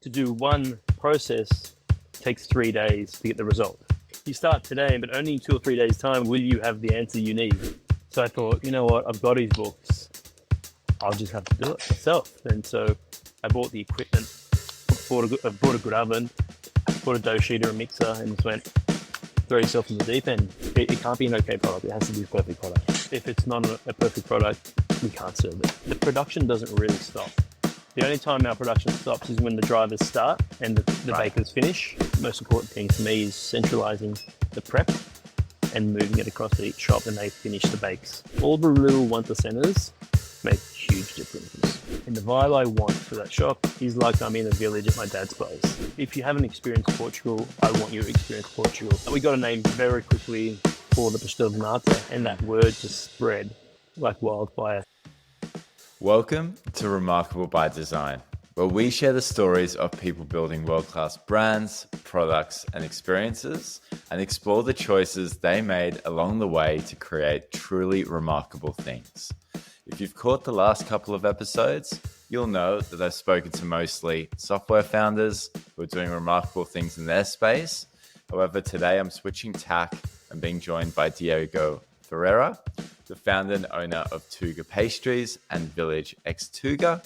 to do one process takes 3 days to get the result. You start today, but only in 2 or 3 days' time will you have the answer you need. So I thought, you know what, I've got these books. I'll just have to do it myself. And so I bought the equipment, bought a good oven, bought a dough sheeter, a mixer, and just went, throw yourself in the deep end. It can't be an okay product. It has to be a perfect product. If it's not a perfect product, we can't serve it. The production doesn't really stop. The only time our production stops is when the drivers start and the bakers finish. The most important thing to me is centralizing the prep and moving it across to each shop, and they finish the bakes. All the little 1%ers make huge differences. And the vibe I want for that shop is like I'm in a village at my dad's place. If you haven't experienced Portugal, I want you to experience Portugal. We got a name very quickly for the pastel nata, and that word just spread like wildfire. Welcome to Remarkable by Design, where we share the stories of people building world-class brands, products, and experiences, and explore the choices they made along the way to create truly remarkable things. If you've caught the last couple of episodes, you'll know that I've spoken to mostly software founders who are doing remarkable things in their space. However, today I'm switching tack and being joined by Diogo Ferreira, the founder and owner of Tuga Pastries and Village X Tuga.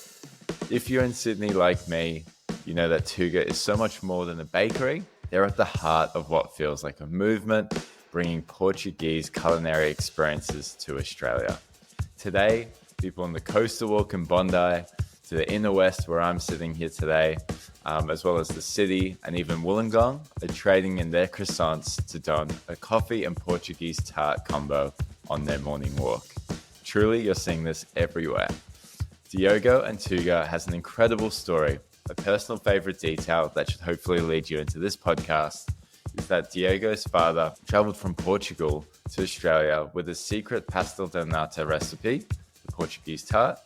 If you're in Sydney like me, you know that Tuga is so much more than a bakery. They're at the heart of what feels like a movement, bringing Portuguese culinary experiences to Australia. Today, people on the coastal walk in Bondi, to the inner west where I'm sitting here today, as well as the city and even Wollongong, are trading in their croissants to don a coffee and Portuguese tart combo on their morning walk. Truly, you're seeing this everywhere. Diogo and Tuga has an incredible story. A personal favorite detail that should hopefully lead you into this podcast is that Diogo's father traveled from Portugal to Australia with a secret pastel de nata recipe, the Portuguese tart,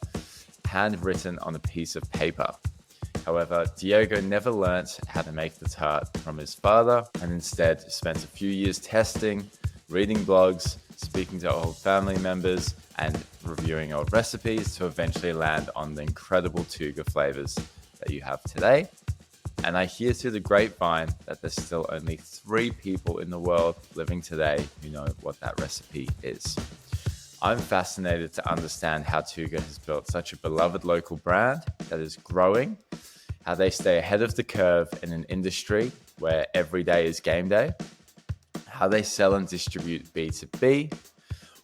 handwritten on a piece of paper. However, Diogo never learnt how to make the tart from his father and instead spent a few years testing, reading blogs, speaking to old family members, and reviewing old recipes to eventually land on the incredible Tuga flavors that you have today. And I hear through the grapevine that there's still only 3 people in the world living today who know what that recipe is. I'm fascinated to understand how Tuga has built such a beloved local brand that is growing, how they stay ahead of the curve in an industry where every day is game day, how they sell and distribute B2B,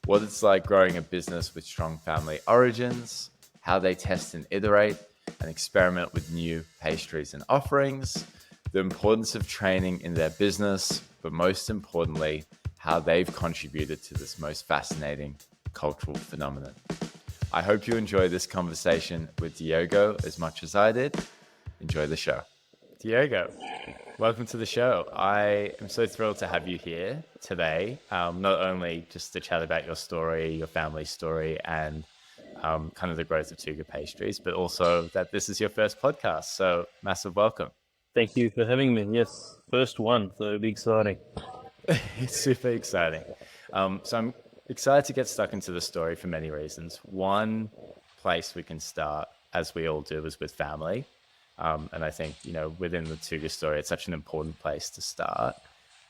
what it's like growing a business with strong family origins, how they test and iterate and experiment with new pastries and offerings, the importance of training in their business, but most importantly, how they've contributed to this most fascinating cultural phenomenon. I hope you enjoy this conversation with Diogo as much as I did. Enjoy the show. Diogo, welcome to the show. I am so thrilled to have you here today, not only just to chat about your story, your family story, and kind of the growth of Tuga Pastries, but also that this is your first podcast. So massive welcome. Thank you for having me. Yes, first one, so it'll be exciting. It's super exciting. So I'm excited to get stuck into the story for many reasons. One place we can start, as we all do, is with family. And I think, within the Tuga story, it's such an important place to start.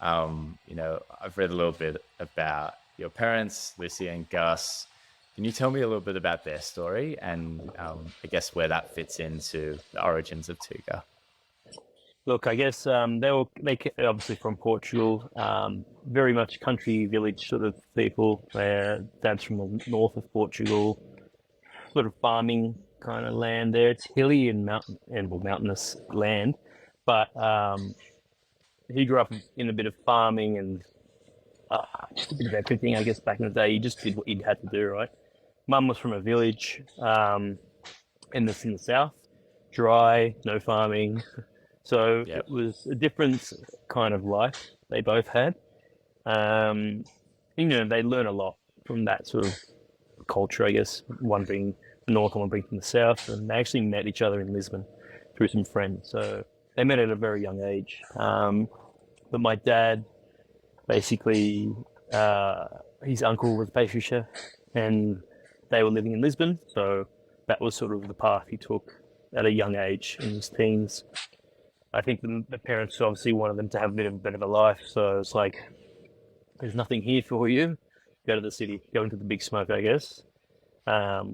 I've read a little bit about your parents, Lucy and Gus. Can you tell me a little bit about their story and I guess where that fits into the origins of Tuga? Look, I guess they obviously from Portugal, very much country village sort of people. Their dad's from the north of Portugal, sort of farming kind of land there. It's hilly and mountainous land, but he grew up in a bit of farming and just a bit of everything. I guess back in the day, he just did what he had to do, right? Mum was from a village in the south, dry, no farming. So It was a different kind of life they both had. They learn a lot from that sort of culture, I guess. One being the north and one being from the south. And they actually met each other in Lisbon through some friends. So they met at a very young age. But my dad, basically, his uncle was a pastry chef and they were living in Lisbon. So that was sort of the path he took at a young age in his teens. I think the parents obviously wanted them to have a bit of a life. So it's like, there's nothing here for you. Go to the city, go into the big smoke, I guess,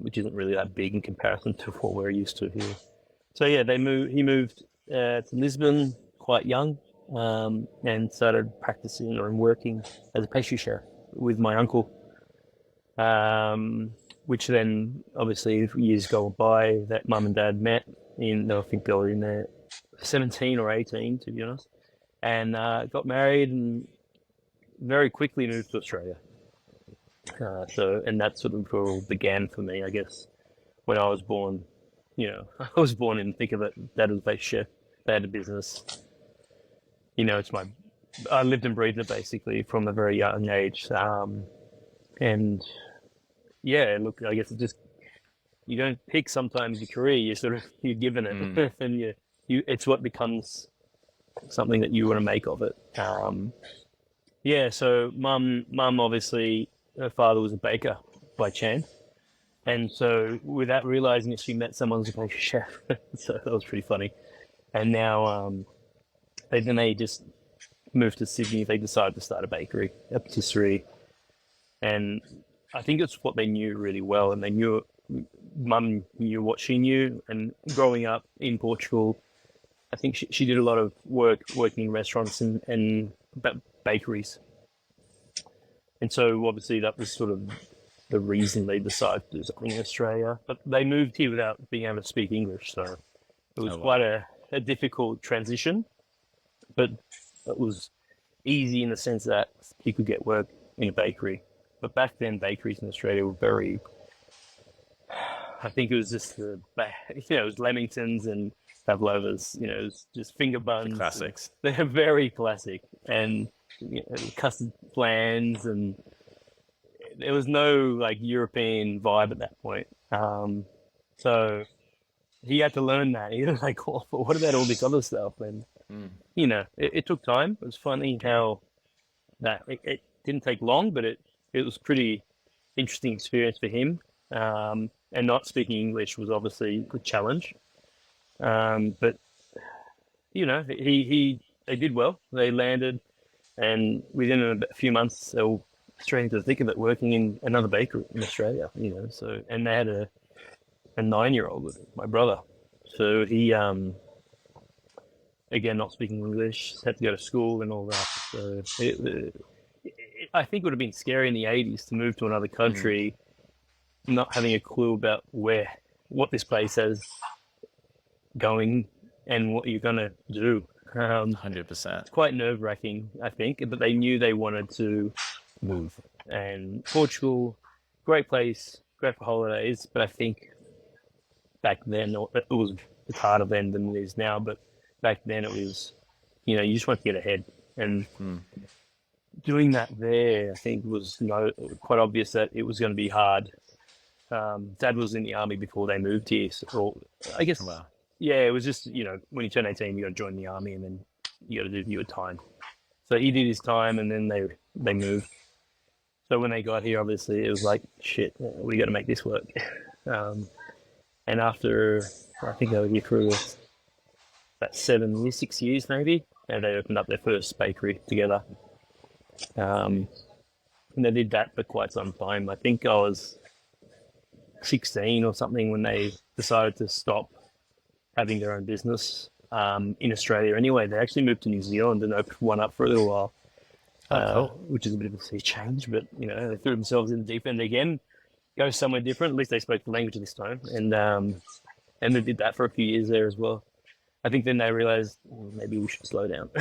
which isn't really that big in comparison to what we're used to here. So yeah, he moved to Lisbon quite young, and started practicing or working as a pastry chef with my uncle. Which then obviously years go by that mum and dad met in, I think they were in their 17 or 18 to be honest, and got married and very quickly moved to Australia. And that sort of all began for me, I guess, when I was born. I was born in the thick of it. Dad was a pastry chef. They had a business. I lived and breathed it basically from a very young age. And yeah, look, I guess it just, you don't pick sometimes your career. You're given it, and it's what becomes something that you want to make of it. Yeah. So mum obviously, her father was a baker by chance, and so without realizing it, she met someone who's a pastry chef. So that was pretty funny. And now, they just moved to Sydney. They decided to start a bakery, a patisserie, and I think it's what they knew really well, and they knew mum knew what she knew. And growing up in Portugal, I think she did a lot of working in restaurants and bakeries. And so obviously that was sort of the reason they decided to do something in Australia. But they moved here without being able to speak English, so it was quite a difficult transition. But it was easy in the sense that you could get work in a bakery. But back then, bakeries in Australia were very, I think it was just it was Lamingtons and pavlovas, it was just finger buns. Classics. They're very classic, and custard flans, and there was no like European vibe at that point. So he had to learn that. He was like, oh, but what about all this other stuff? And it took time. It was funny how that it didn't take long, but it was pretty interesting experience for him. And not speaking English was obviously a challenge. But they did well. They landed, and within a few months, they were straight into the thick of it, working in another bakery in Australia. So, and they had a 9-year-old with my brother. So he, again, not speaking English, had to go to school and all that. So I think it would have been scary in the 80s to move to another country, not having a clue about what this place has going and what you're going to do. 100%. Quite nerve-wracking, I think, but they knew they wanted to move. And Portugal, great place, great for holidays, but I think back then, it's harder then than it is now, but back then it was, you just want to get ahead. And doing that there, I think, was quite obvious that it was going to be hard. Dad was in the army before they moved here, so I guess, yeah, it was just, when you turn 18, you got to join the army, and then you got to do your time. So he did his time, and then they moved. So when they got here, obviously, it was like, shit, we got to make this work. And after, I think they were here for about 6 years maybe, and they opened up their first bakery together. And they did that for quite some time. I think I was 16 or something when they decided to stop having their own business in Australia. Anyway, they actually moved to New Zealand and opened one up for a little while, cool. which is a bit of a sea change. But they threw themselves in the deep end again. Go somewhere different. At least they spoke the language this time, and they did that for a few years there as well. I think then they realized maybe we should slow down.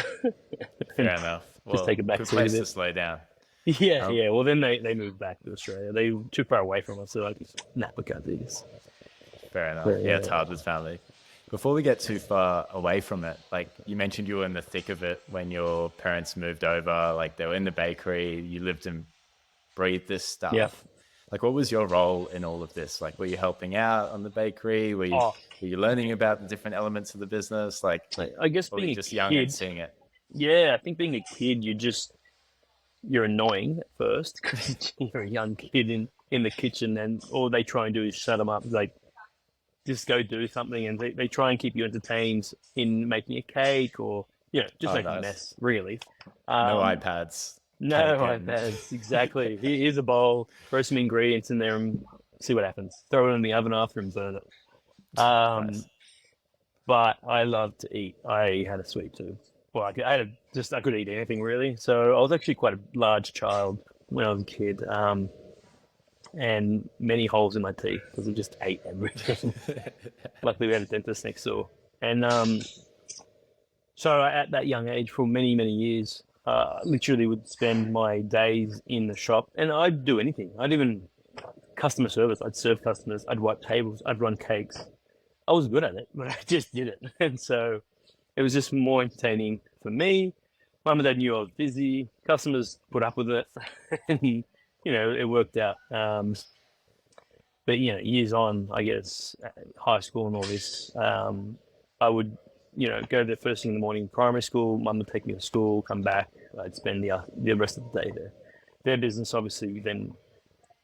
Fair enough. Just take it back good to place to slow down. Yeah. Well, then they moved back to Australia. They were too far away from us, so we can't do this. Fair enough. Yeah, it's hard with family. Before we get too far away from it, like you mentioned, you were in the thick of it when your parents moved over. Like they were in the bakery. You lived and breathed this stuff. Yeah. Like, what was your role in all of this? Like, were you helping out on the bakery? Were you learning about the different elements of the business? Like I guess being you just young and seeing it. Yeah, I think being a kid, you're annoying at first because you're a young kid in the kitchen, and all they try and do is shut them up. Like, just go do something, and they try and keep you entertained in making a cake or just Oh, making a nice. mess, really. No Um, iPads. no Cake and iPads, exactly. Here's a bowl, throw some ingredients in there, and see what happens. Throw it in the oven after and burn it. nice. But I love to eat. I had a sweet tooth. Well, I could eat anything really. So I was actually quite a large child when I was a kid, and many holes in my teeth because I just ate everything. Luckily, we had a dentist next door, and so at that young age, for many many years, literally would spend my days in the shop, and I'd do anything. I'd even customer service. I'd serve customers. I'd wipe tables. I'd run cakes. I was good at it, but I just did it, and so it was just more entertaining for me. Mum and Dad knew I was busy. Customers put up with it, and it worked out. But years on, I guess, high school and all this, I would, go there first thing in the morning, primary school. Mum would take me to school, come back. I'd spend the rest of the day there. Their business, obviously, then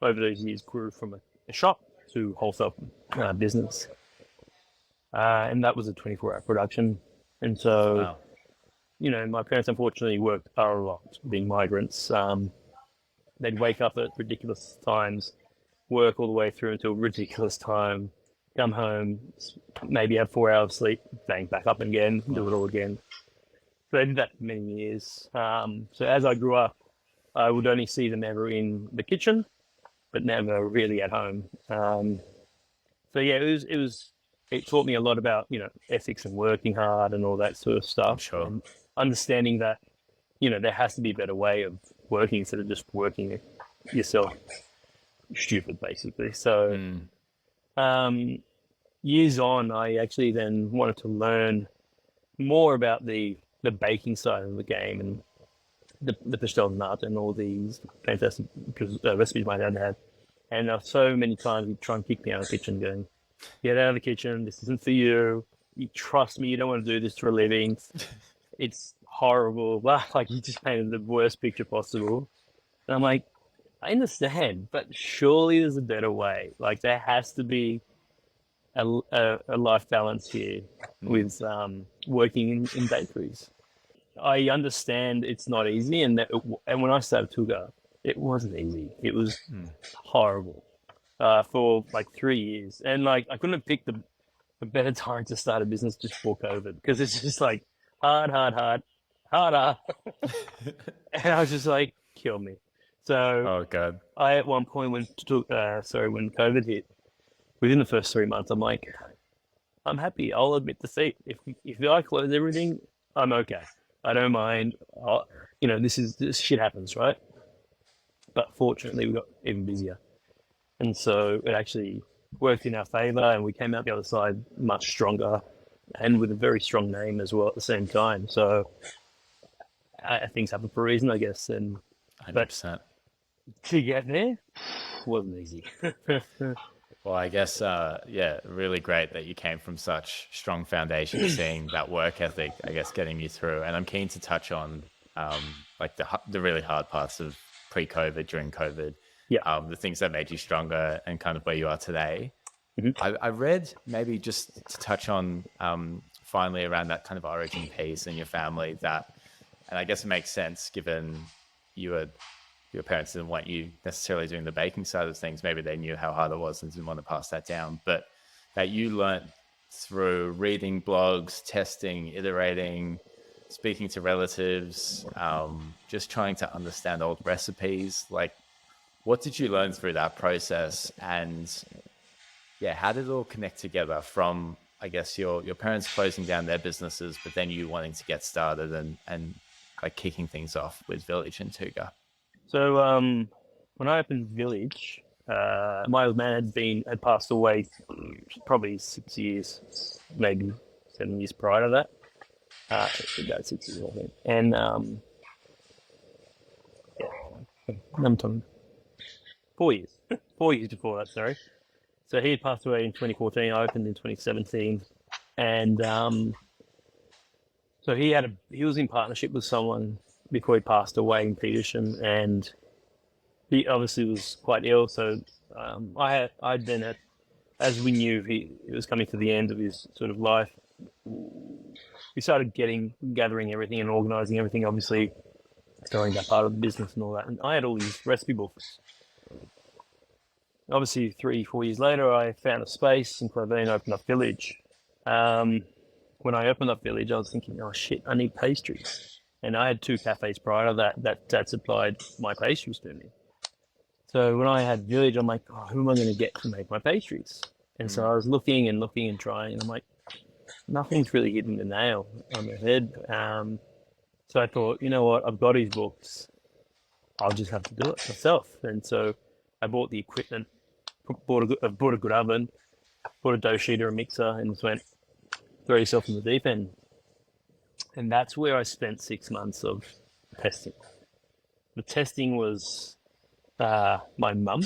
over those years grew from a shop to wholesale business, and that was a 24-hour production. And so, Wow. my parents unfortunately worked a lot, being migrants. They'd wake up at ridiculous times, work all the way through until ridiculous time, come home, maybe have 4 hours sleep, bang, back up again, do it all again. So they did that for many years. So as I grew up, I would only see them ever in the kitchen, but never really at home. So yeah, it taught me a lot about ethics and working hard and all that sort of I'm stuff, sure. and understanding that there has to be a better way of working instead of just working yourself stupid, basically. So years on, I actually then wanted to learn more about the baking side of the game and the pastel nut and all these fantastic recipes my dad had. And so many times he'd try and kick me out of the kitchen, going, "Get out of the kitchen. This isn't for you. You trust me. You don't want to do this for a living. It's horrible." Blah. Like he just painted the worst picture possible. And I'm like, I understand, but surely there's a better way. Like there has to be a life balance here with working in bakeries. I understand it's not easy, and when I started Tuga, it wasn't easy. It was horrible for like 3 years, and like I couldn't have picked a better time to start a business just before COVID because it's just like hard, hard, hard, harder, and I was just like, kill me. So Oh god. I at one point when when COVID hit, within the first 3 months, I'm like, I'm happy. I'll admit defeat. If I close everything, I'm okay. I don't mind. This shit happens, right? But fortunately, we got even busier, and so it actually worked in our favor, and we came out the other side much stronger, and with a very strong name as well at the same time. So things happen for a reason, I guess. And but 100%. to get there wasn't easy. Well, I guess, yeah, really great that you came from such strong foundation, seeing that work ethic, I guess, getting you through. And I'm keen to touch on like the really hard parts of pre-COVID, during COVID, Yeah. the things that made you stronger and kind of where you are today. Mhm. I read, maybe just to touch on finally around that kind of origin piece and your family, that, and I guess it makes sense given your parents didn't want you necessarily doing the baking side of things. Maybe they knew how hard it was and didn't want to pass that down, but that you learnt through reading blogs, testing, iterating, speaking to relatives, just trying to understand old recipes. Like, what did you learn through that process? And yeah, how did it all connect together from, I guess, your parents closing down their businesses, but then you wanting to get started and like kicking things off with Village and Tuga? So when I opened Village, my old man had passed away probably 6 years, maybe 7 years prior to that. About 6 years, I think. And I'm talking 4 years, 4 years before that. Sorry. So he had passed away in 2014. I opened in 2017, and so he was in partnership with someone before he passed away in Petersham, and he obviously was quite ill. So I then had as we knew he was coming to the end of his sort of life, we started gathering everything and organizing everything, obviously throwing that part of the business and all that. And I had all these recipe books. Obviously, 3-4 years later, I found a space in Grapevine, opened up Village. When I opened up Village, I was thinking, oh shit, I need pastries. And I had 2 cafes prior to that supplied my pastries to me. So when I had Village, I'm like, oh, who am I going to get to make my pastries? And so I was looking and trying, and I'm like, nothing's really hitting the nail on the head. So I thought, you know what, I've got these books. I'll just have to do it myself. And so I bought the equipment, bought a good oven, bought a dough sheeter, a mixer, and just went, throw yourself in the deep end. And that's where I spent 6 months of testing. The testing was my mum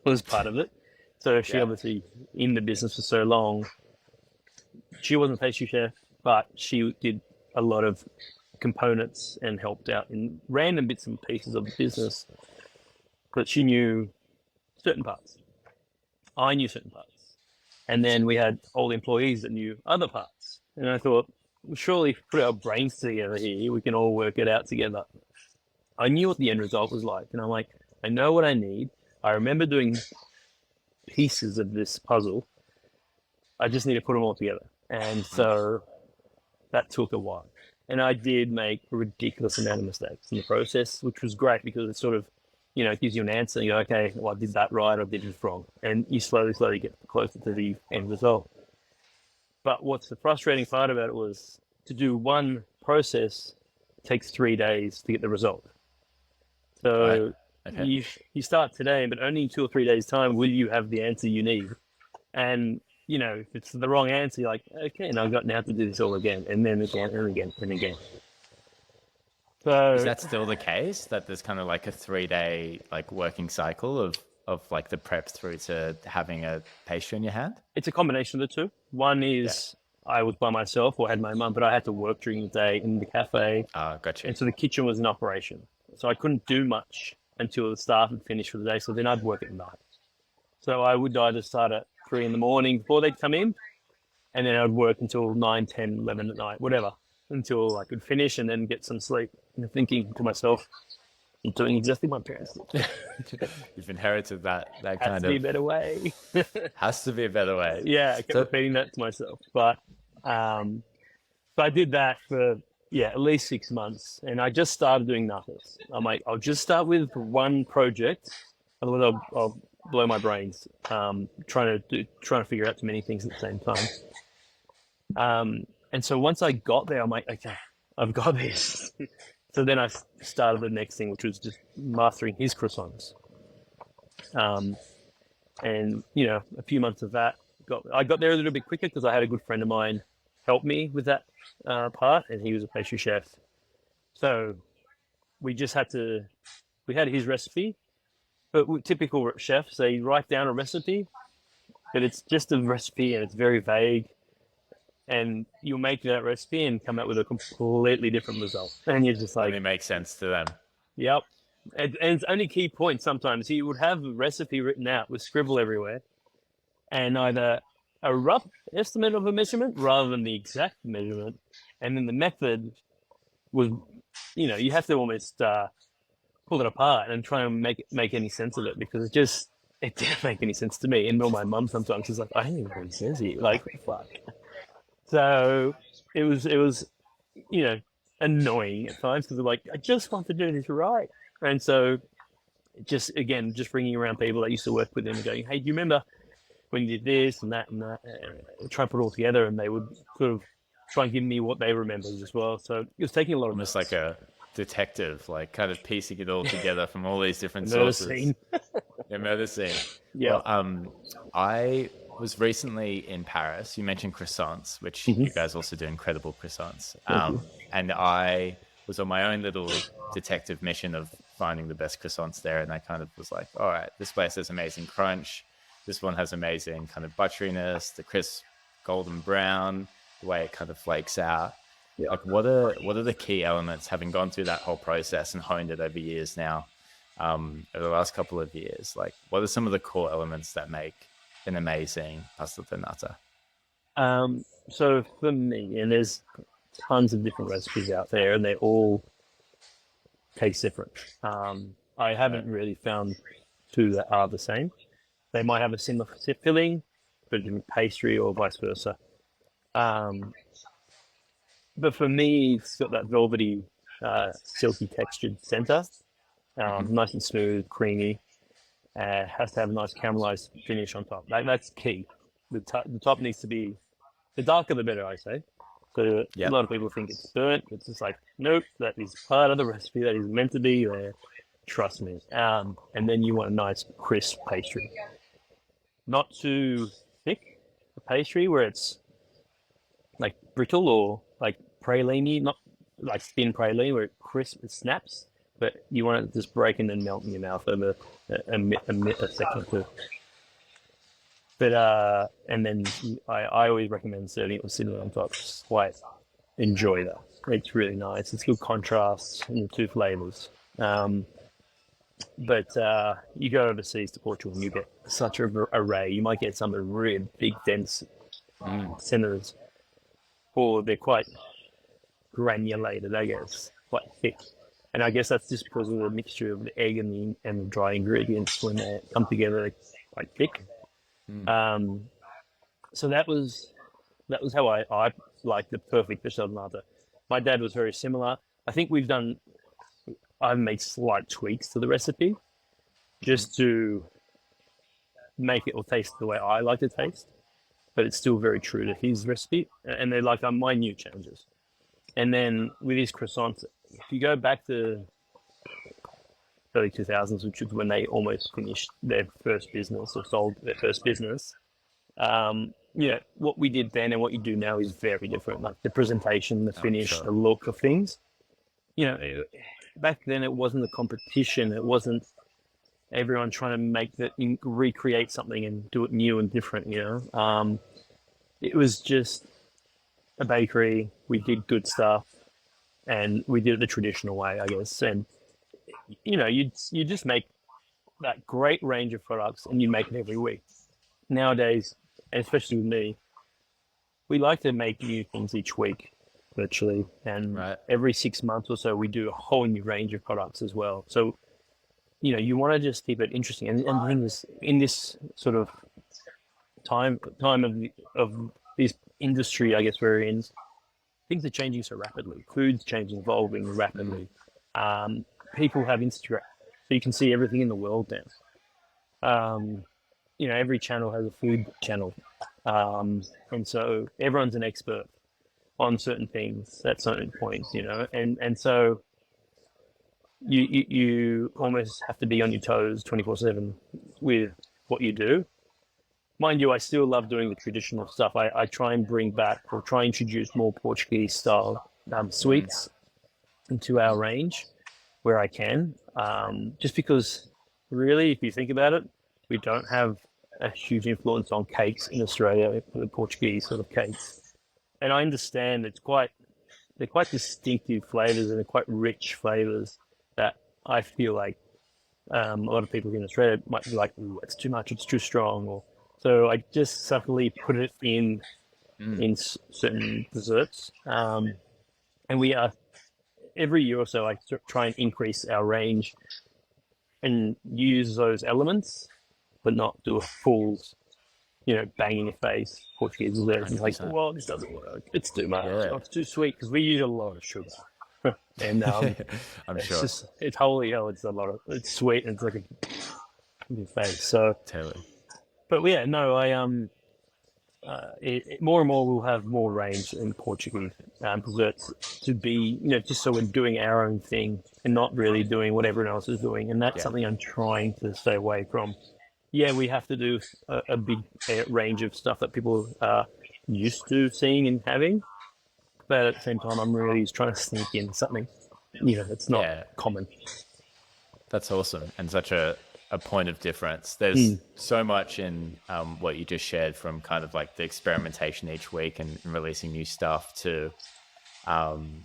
was part of it. So she obviously in the business for so long. She wasn't a pastry chef, but she did a lot of components and helped out in random bits and pieces of the business. But she knew certain parts. I knew certain parts. And then we had all the employees that knew other parts. And I thought, well, surely if we put our brains together here, we can all work it out together. I knew what the end result was like. And I'm like, I know what I need. I remember doing pieces of this puzzle. I just need to put them all together. And so that took a while. And I did make a ridiculous amount of mistakes in the process, which was great because it sort of, it gives you an answer. And you go, okay, well, I did that right or did it wrong. And you slowly get closer to the end result. But what's the frustrating part about it was to do one process takes 3 days to get the result. So you start today, but only in 2 or 3 days' time will you have the answer you need. And, if it's the wrong answer, you're like, okay, and I've got now to do this all again, and then again, and again, and again. So is that still the case, that there's kind of like a 3-day like working cycle of like the prep through to having a pastry in your hand? It's a combination of the two. One is I was by myself or had my mum, but I had to work during the day in the cafe. Gotcha. And so the kitchen was in operation. So I couldn't do much until the staff had finished for the day. So then I'd work at night. So I would either start at 3 in the morning before they'd come in, and then I'd work until 9, 10, 11 at night, whatever, until I could finish and then get some sleep. And thinking to myself, I'm doing exactly my parents did. You've inherited that kind of... Has to be a better way. Has to be a better way. Yeah, I kept repeating that to myself. But so I did that for, at least 6 months. And I just started doing natas. I'm like, I'll just start with one project. Otherwise I'll blow my brains trying to figure out too many things at the same time. And so once I got there, I'm like, okay, I've got this. So then I started the next thing, which was just mastering his croissants. And, a few months of that, I got there a little bit quicker because I had a good friend of mine help me with that part, and he was a pastry chef. So we had his recipe, but typical chefs, they write down a recipe, but it's just a recipe and it's very vague. And you'll make that recipe and come out with a completely different result. And you're just like... It makes sense to them. Yep. And it's only key points sometimes. He would have a recipe written out with scribble everywhere, and either a rough estimate of a measurement rather than the exact measurement. And then the method was, you have to almost pull it apart and try and make any sense of it, because it didn't make any sense to me. And my mum sometimes is like, I don't even know what he says here. Like, fuck. So it was, annoying at times because I'm like, I just want to do this right. And so just bringing around people that used to work with him and going, hey, do you remember when you did this and that and that? And try and put it all together, and they would sort of try and give me what they remembered as well. So it was taking a lot of almost like a detective, like kind of piecing it all together from all these different sources. Murder scene. Yeah. Well, I was recently in Paris. You mentioned croissants, which you guys also do incredible croissants. And I was on my own little detective mission of finding the best croissants there. And I kind of was like, all right, this place has amazing crunch. This one has amazing kind of butteriness, the crisp golden brown, the way it kind of flakes out. Yeah. Like what are the key elements, having gone through that whole process and honed it over years now, over the last couple of years? Like what are some of the core elements that make an amazing pasta de nata? So for me, and there's tons of different recipes out there, and they all taste different. I haven't Right. really found two that are the same. They might have a similar filling, but in pastry or vice versa. Um, but for me, it's got that velvety, silky textured center, Hmm. nice and smooth, creamy. Has to have a nice caramelized finish on top. That's key. The top needs to be, the darker the better, I say. So a Yep. lot of people think it's burnt. It's just like, nope, that is part of the recipe that is meant to be there. Trust me. And then you want a nice crisp pastry. Not too thick, a pastry where it's like brittle or like praline, not like thin praline where it crisp, it snaps, but you want it to just break and then melt in your mouth over a second or two. But and then I always recommend serving it with cinnamon on top. Just quite enjoy that. It's really nice. It's good contrast in the two flavors. Um, but you go overseas to Portugal and you get such an array. You might get some of the really big, dense Mm. centers, or they're quite granulated, I guess, quite thick. And I guess that's just because of the mixture of the egg and the dry ingredients when they come together, they're quite thick. Mm. Um, so that was how I like the perfect pastel de nata. My dad was very similar. I think I've made slight tweaks to the recipe Hmm. just to make it or taste the way I like to taste, but it's still very true to his recipe. And they're like minute changes. And then with his croissants, if you go back to early 2000s, which is when they almost finished their first business or sold their first business, what we did then and what you do now is very different. Like the presentation, the Oh, I'm finish, sure. the look of things. Back then it wasn't a competition. It wasn't everyone trying to recreate something and do it new and different. It was just a bakery. We did good stuff and we did it the traditional way, I guess. And you just make that great range of products and you make it every week. Nowadays, and especially with me, we like to make new things each week, virtually, and Right. every 6 months or so we do a whole new range of products as well. So you want to just keep it interesting. And the thing is, in this sort of time of this industry, I guess we're in, things are changing so rapidly. Food's changing, evolving Mm. rapidly. People have Instagram, so you can see everything in the world now. Every channel has a food channel, and so everyone's an expert on certain things at certain points. And so you almost have to be on your toes 24/7 with what you do. Mind you, I still love doing the traditional stuff. I try and bring back or try and introduce more Portuguese style Mm. sweets into our range where I can. Just because, really, if you think about it, we don't have a huge influence on cakes in Australia, the Portuguese sort of cakes. And I understand they're quite distinctive flavors and they're quite rich flavors that I feel like a lot of people in Australia might be like, "Ooh, it's too much, it's too strong." So I just subtly put it Mm. in certain desserts, and we are every year or so I try and increase our range and use those elements, but not do a full, bang in your face Portuguese dessert. It's like, 100%. well, this doesn't work. It's too much. Yeah. Oh, it's too sweet because we use a lot of sugar. And I'm it's sure. just it's holy hell. It's sweet and it's like in your face. So, Totally. but yeah, no, more and more we'll have more range in Portuguese desserts to be, just so we're doing our own thing and not really doing what everyone else is doing. And that's Yeah. something I'm trying to stay away from. Yeah, we have to do a big range of stuff that people are used to seeing and having. But at the same time, I'm really trying to sneak in something, that's not Yeah. common. That's awesome and such a point of difference. There's Mm. so much in what you just shared, from kind of like the experimentation each week and releasing new stuff to, um,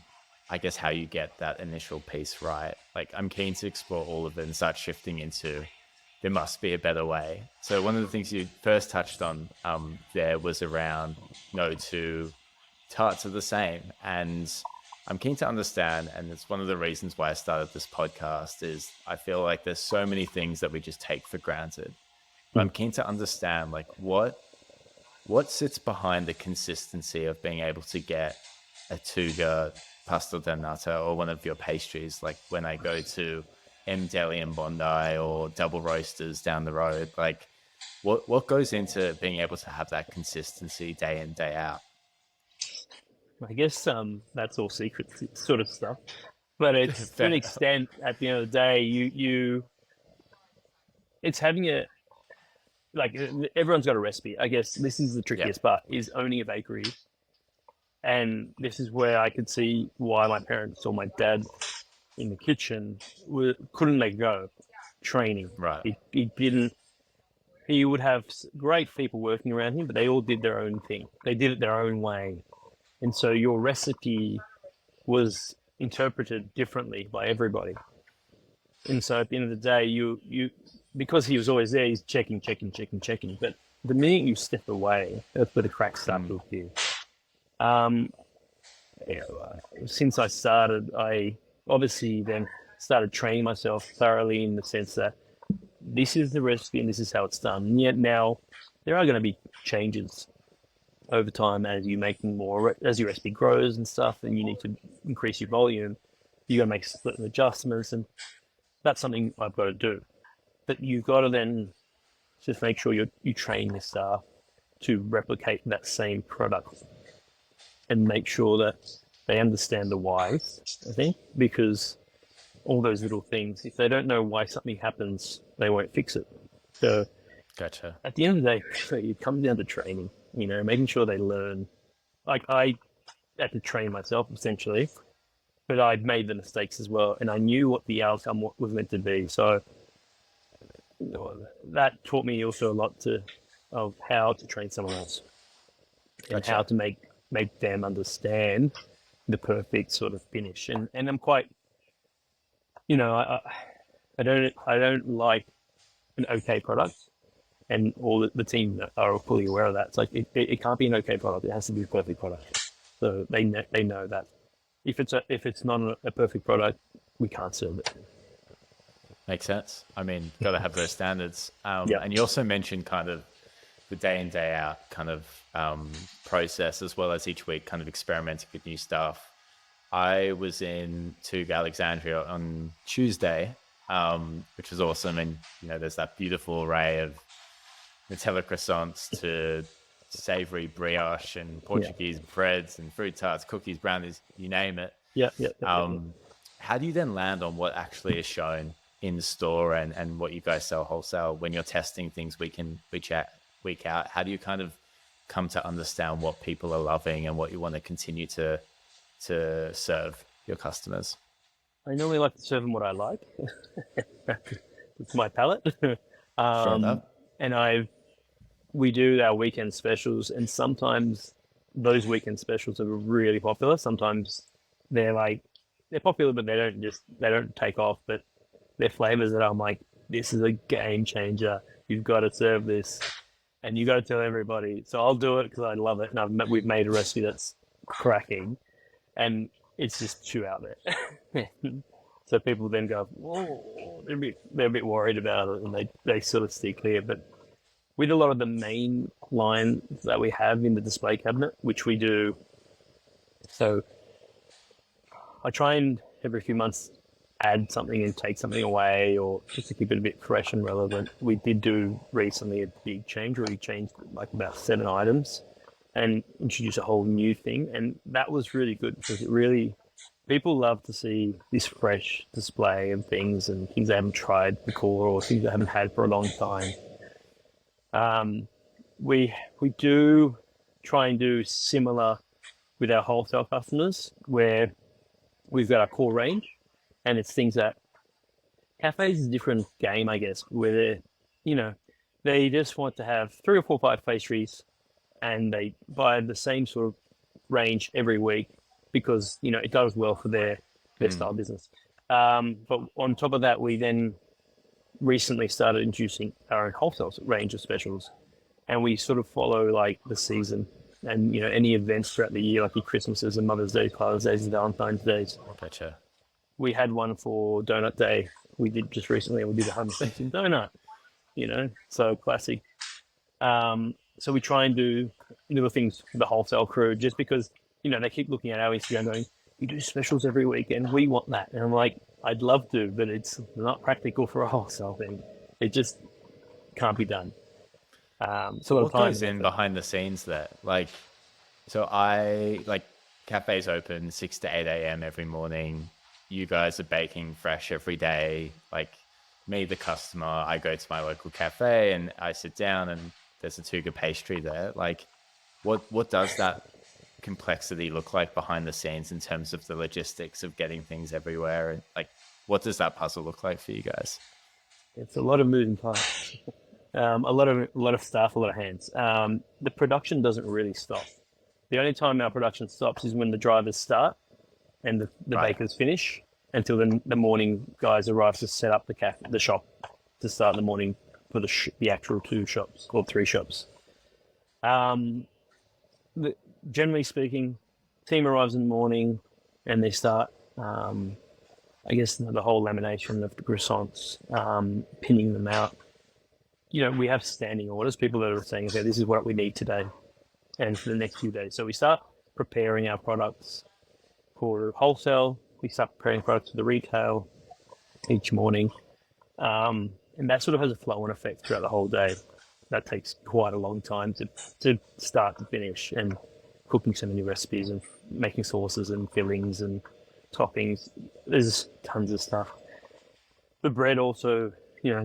I guess, how you get that initial piece right. Like, I'm keen to explore all of it and start shifting into there must be a better way. So one of the things you first touched on there was around no two tarts are the same. And I'm keen to understand, and it's one of the reasons why I started this podcast, is I feel like there's so many things that we just take for granted. But I'm keen to understand like what sits behind the consistency of being able to get a Tuga pastel de nata or one of your pastries, like when I go to M Deli in Bondi or Double Roasters down the road, like what goes into being able to have that consistency day in, day out? I guess that's all secret sort of stuff. But it's to an Fair. extent, at the end of the day, it's having a, like, everyone's got a recipe. I guess this is the trickiest part, is owning a bakery. And this is where I could see why my parents or my dad in the kitchen couldn't let go. Training. Right. He didn't, he would have great people working around him, but they all did their own thing. They did it their own way. And so your recipe was interpreted differently by everybody. And so at the end of the day, you because he was always there, he's checking. But the minute you step away, that's where the cracks start to appear. Since I started, I obviously then started training myself thoroughly in the sense that this is the recipe and this is how it's done. And yet now there are going to be changes over time as you making more, as your recipe grows and stuff, and you need to increase your volume. You got to make certain adjustments, and that's something I've got to do. But you've got to then just make sure you train your staff to replicate that same product and make sure that they understand the whys, I think, because all those little things, if they don't know why something happens, they won't fix it. So Gotcha. at the end of the day, it comes down to training, making sure they learn. Like, I had to train myself essentially, but I'd made the mistakes as well, and I knew what the outcome was meant to be. So that taught me also a lot of how to train someone else and Gotcha. how to make them understand the perfect sort of finish. And I'm quite, I don't like an okay product, and all the team are fully aware of that. It's like it can't be an okay product; it has to be a perfect product. So they know that if it's not a perfect product, we can't serve it. Makes sense. I mean, got to have those standards. Yeah. And you also mentioned kind of the day in, day out kind of process, as well as each week kind of experimenting with new stuff. I was in Tuga, Alexandria on Tuesday, which was awesome. And, there's that beautiful array of Nutella croissants to savory brioche and Portuguese breads and fruit tarts, cookies, brownies, you name it. Yeah. How do you then land on what actually is shown in store and what you guys sell wholesale when you're testing things week in, week out? How do you kind of come to understand what people are loving and what you want to continue to serve your customers? I normally like to serve them what I like. It's my palate. Fair enough. And we do our weekend specials, and sometimes those weekend specials are really popular. Sometimes they're popular, but they don't take off. But they're flavors that I'm like, this is a game changer. You've got to serve this, and you got to tell everybody. So I'll do it because I love it, and we've made a recipe that's cracking, and it's just too out there. So people then go, whoa, they're a bit worried about it, and they sort of steer clear. But with a lot of the main lines that we have in the display cabinet, which we do, so I try and every few months add something and take something away, or just to keep it a bit fresh and relevant. We did do recently a big change where we changed like about 7 items and introduced a whole new thing, and that was really good because people love to see this fresh display of things and things they haven't tried before or things they haven't had for a long time. We do try and do similar with our wholesale customers, where we've got our core range, and it's things that cafes is a different game, I guess, where they just want to have 3 or 4 or 5 pastries, and they buy the same sort of range every week because it does well for their style business. But on top of that, we then recently started introducing our own wholesale range of specials, and we sort of follow like the season and any events throughout the year, like your Christmases and Mother's Day, Father's Days, and Valentine's Days. Gotcha. We had one for Donut Day. We did just recently. We did a 100% donut. So classic. So we try and do little things for the wholesale crew, just because they keep looking at our Instagram going, "You do specials every week, and we want that." And I'm like, I'd love to, but it's not practical for a wholesale thing. It just can't be done. So What goes in behind the scenes there? Like, so I like cafes open 6 to 8 a.m. every morning. You guys are baking fresh every day. Like me, the customer, I go to my local cafe and I sit down and there's a Tuga pastry there. Like, what does that complexity look like behind the scenes in terms of the logistics of getting things everywhere? And like, what does that puzzle look like for you guys? It's a lot of moving parts, a lot of staff, a lot of hands. The production doesn't really stop. The only time our production stops is when the drivers start and the Right. bakers finish, until the morning guys arrive to set up the shop to start in the morning for the actual 2 shops or 3 shops. Um, Generally speaking, team arrives in the morning and they start, I guess, the whole lamination of the croissants, pinning them out. We have standing orders, people that are saying, okay, this is what we need today and for the next few days. So we start preparing our products for wholesale. We start preparing products for the retail each morning. And that sort of has a flow-on effect throughout the whole day. That takes quite a long time to start to finish, and cooking so many recipes and making sauces and fillings and toppings. There's tons of stuff. The bread also,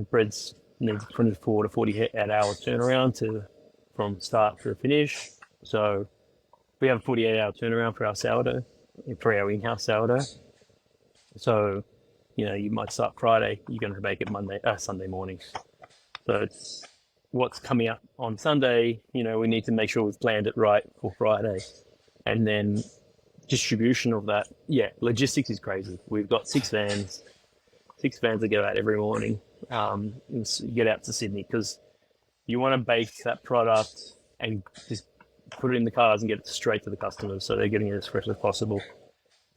breads needs 24 to 48 hours turnaround from start to finish. So we have a 48-hour turnaround for our sourdough, for our in-house sourdough. So, you might start Friday, you're going to bake it Sunday morning. So it's what's coming up on Sunday. We need to make sure we've planned it right for Friday. And then distribution of that. Yeah, logistics is crazy. We've got 6 vans that go out every morning, and get out to Sydney, because you want to bake that product and just put it in the cars and get it straight to the customers, so they're getting it as fresh as possible.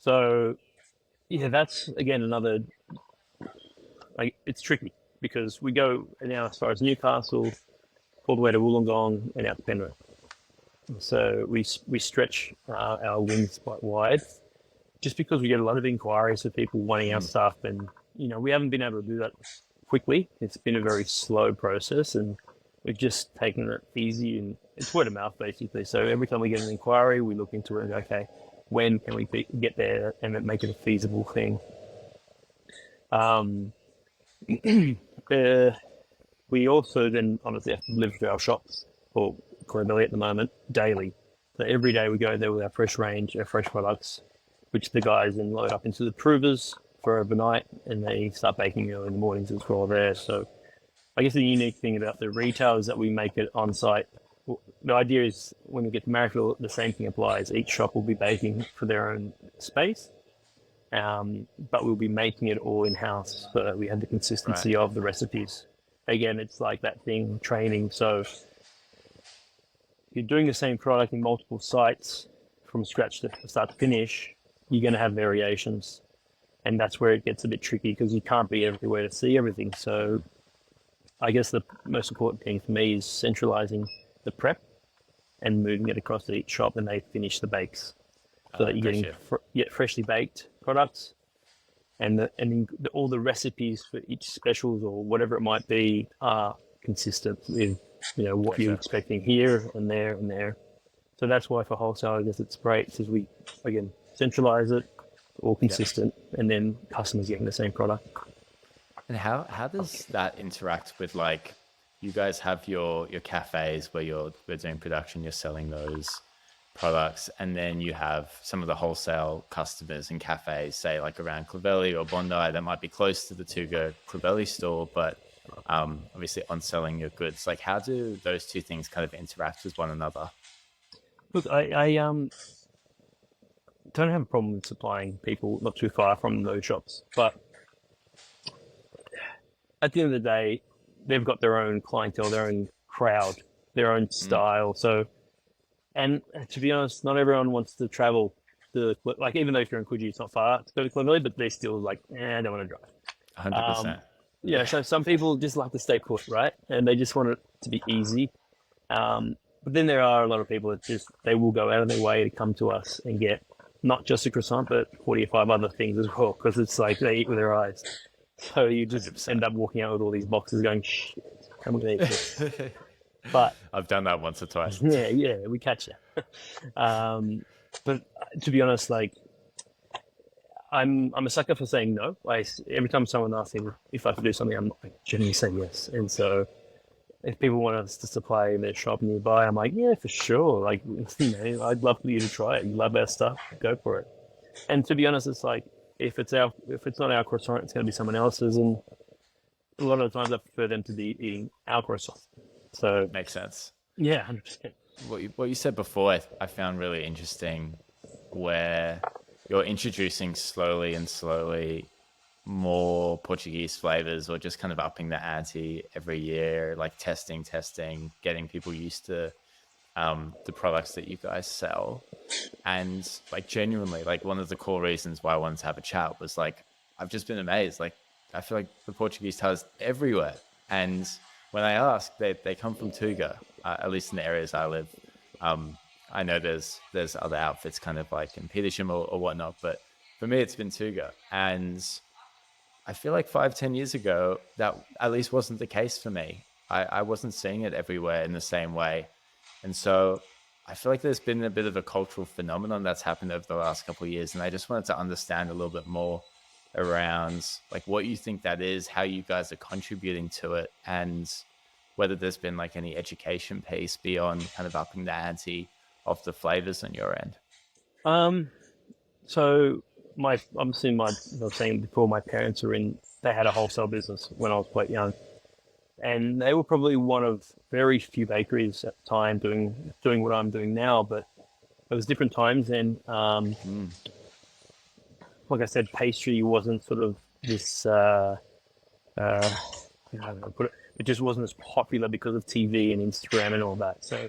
So yeah, that's again another, like, it's tricky because we go now as far as Newcastle, all the way to Wollongong and out to Penrith. So we stretch our wings quite wide, just because we get a lot of inquiries for people wanting our stuff, and we haven't been able to do that quickly. It's been a very slow process, and we've just taken it easy, and it's word of mouth basically. So every time we get an inquiry, we look into it and go, okay, when can we get there and make it a feasible thing? We also then honestly have to deliver to our shops, or Corabelli at the moment, daily. So every day we go there with our fresh range, our fresh products, which the guys then load up into the provers for overnight, and they start baking early in the mornings as well there. So I guess the unique thing about the retail is that we make it on site. The idea is when we get to Marrickville, the same thing applies. Each shop will be baking for their own space, but we'll be making it all in-house, so that we have the consistency of the recipes. Again, it's like that thing, training. So if you're doing the same product in multiple sites from scratch to start to finish, you're going to have variations. And that's where it gets a bit tricky, because you can't be everywhere to see everything. So I guess the most important thing for me is centralizing the prep and moving it across to each shop, and they finish the bakes, so that you're getting freshly baked products, and all the recipes for each specials or whatever it might be are consistent with what you're expecting here and there and there. So that's why for wholesale, I guess it's great, because we again centralize it, all consistent, and then customers getting the same product. And how does that interact with, like, you guys have your cafes where we're doing production, you're selling those products, and then you have some of the wholesale customers and cafes, say like around Clovelly or Bondi, that might be close to the Tuga Clovelly store, but obviously on selling your goods. Like, how do those two things kind of interact with one another? Look, I don't have a problem with supplying people not too far from those shops, but at the end of the day, they've got their own clientele, their own crowd, their own style. So, and to be honest, not everyone wants to travel. Like, even though if you're in Coogee, it's not far to go to Clovelly, but they're still like, I don't want to drive. 100%. Yeah, so some people just like to stay put, right? And they just want it to be easy. But then there are a lot of people that just, they will go out of their way to come to us and get not just a croissant, but 45 other things as well, because it's like they eat with their eyes. So you just 100%. end up walking out with all these boxes going, shit, I'm going to eat this. But I've done that once or twice. yeah, we catch you. But to be honest, like, I'm a sucker for saying no. Every time someone asks me if I could do something, I'm like, genuinely say yes. And so if people want us to supply in their shop nearby, I'm like, yeah, for sure. Like, I'd love for you to try it. You love our stuff, go for it. And to be honest, it's like, if it's not our croissant, it's going to be someone else's. And a lot of the times I prefer them to be eating our croissant. So Makes sense. yeah, 100%. What you said before, I found really interesting, where you're introducing slowly and slowly more Portuguese flavors, or just kind of upping the ante every year, like testing, getting people used to the products that you guys sell. And like, genuinely, like, one of the core reasons why I wanted to have a chat was like, I've just been amazed. Like, I feel like the Portuguese tars everywhere. And when I ask, they come from Tuga, at least in the areas I live. I know there's other outfits kind of like in Petersham or whatnot, but for me, it's been Tuga. And I feel like 5-10 years ago, that at least wasn't the case for me. I wasn't seeing it everywhere in the same way. And so I feel like there's been a bit of a cultural phenomenon that's happened over the last couple of years. And I just wanted to understand a little bit more around like what you think that is, how you guys are contributing to it, and whether there's been like any education piece beyond kind of upping the ante of the flavors on your end. So I was saying before, my parents they had a wholesale business when I was quite young. And they were probably one of very few bakeries at the time doing what I'm doing now, but it was different times. And like I said, pastry wasn't sort of this, I don't know how to put it. It just wasn't as popular because of TV and Instagram and all that. So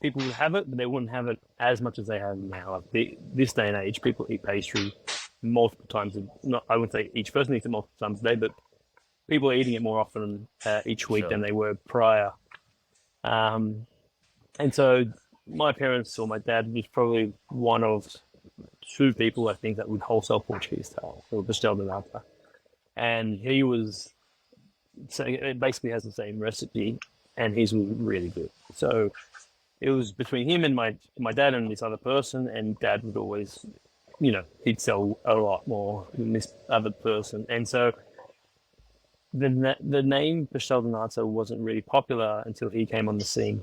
people would have it, but they wouldn't have it as much as they have now. This day and age, people eat pastry multiple times. I wouldn't say each person eats it multiple times a day, but people are eating it more often each week than they were prior. And so my parents, or my dad, was probably one of two people, I think, that would wholesale Portuguese style, or pastel de nata. And he was, so it basically has the same recipe, and his was really good. So it was between him and my dad and this other person, and Dad would always, he'd sell a lot more than this other person. And so the name pastel de nata wasn't really popular until he came on the scene.